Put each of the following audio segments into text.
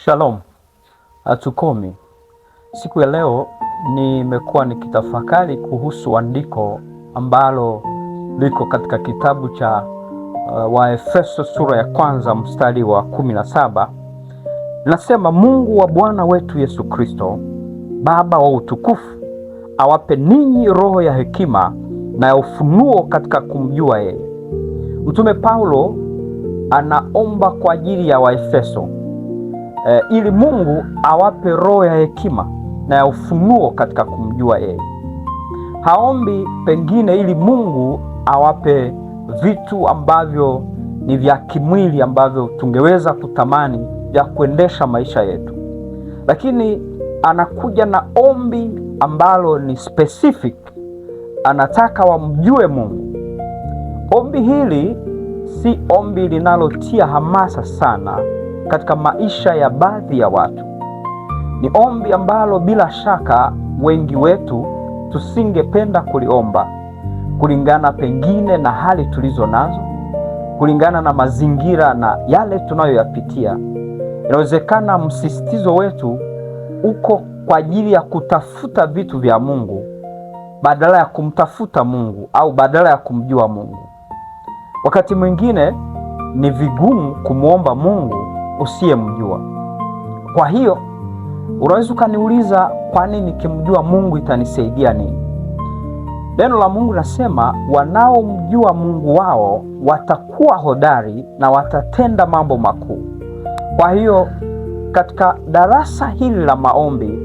Shalom, hatukomi. Siku ya leo nimekuwa nikitafakari kuhusu andiko ambalo liko katika kitabu cha Waefeso sura ya 1 mstari wa 17. Nasema, Mungu wa Bwana wetu Yesu Kristo, Baba wa utukufu, awape ninyi roho ya hekima na ya ufunuo katika kumjua yeye. Mtume Paulo anaomba kwa ajili ya Waefeso ili Mungu awape roho ya hekima na ya ufunuo katika kumjua yeye. Haombi pengine ili Mungu awape vitu ambavyo ni vya kimwili ambavyo tungeweza kutamani vya kuendesha maisha yetu, lakini anakuja na ombi ambalo ni specific. Anataka wamjue Mungu. Ombi hili si ombi linalotia hamasa sana katika maisha ya baadhi ya watu. Ni ombi ambalo bila shaka wengi wetu tusingependa kuliomba, kulingana pengine na hali tulizo nazo, kulingana na mazingira na yale tunayoyapitia. Inawezekana msisitizo wetu uko kwa ajili ya kutafuta vitu vya Mungu badala ya kumtafuta Mungu au badala ya kumjua Mungu. Wakati mwingine ni vigumu kumwomba Mungu usiyemjua. Kwa hiyo unaweza ukaniuliza, kwa nini nikimjua Mungu itanisaidia nini? Neno la Mungu nasema, wanaomjua Mungu wao watakuwa hodari na watatenda mambo makuu. Kwa hiyo katika darasa hili la maombi,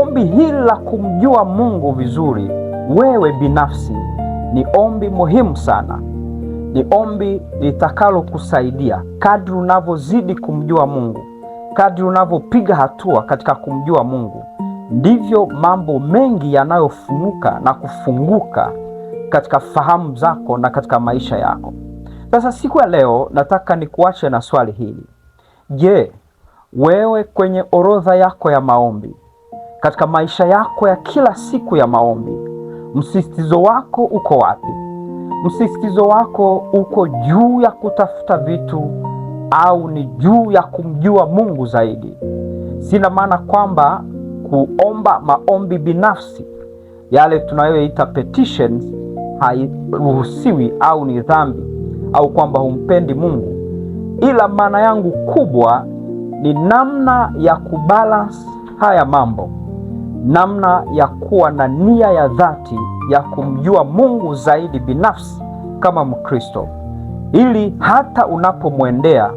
ombi hili la kumjua Mungu vizuri wewe binafsi ni ombi muhimu sana. Ni ombi litakalo kusaidia kadri unavyozidi kumjua Mungu. Kadri unavyopiga hatua katika kumjua Mungu, ndivyo mambo mengi yanayofunuka na kufunguka katika fahamu zako na katika maisha yako. Sasa siku ya leo nataka nikuache na swali hili. Je, wewe kwenye orodha yako ya maombi, katika maisha yako ya kila siku ya maombi, msisitizo wako uko wapi? Msisitizo wako uko juu ya kutafuta vitu au ni juu ya kumjua Mungu zaidi? Sina maana kwamba kuomba maombi binafsi, yale tunayoita petitions, hairuhusiwi au ni dhambi au kwamba humpendi Mungu. Ila maana yangu kubwa ni namna ya kubalance haya mambo, namna ya kuwa na nia ya dhati ya kumjua Mungu zaidi binafsi kama Mkristo, ili hata unapomwendea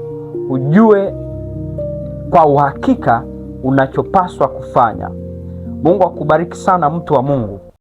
ujue kwa uhakika unachopaswa kufanya. Mungu akubariki sana, mtu wa Mungu.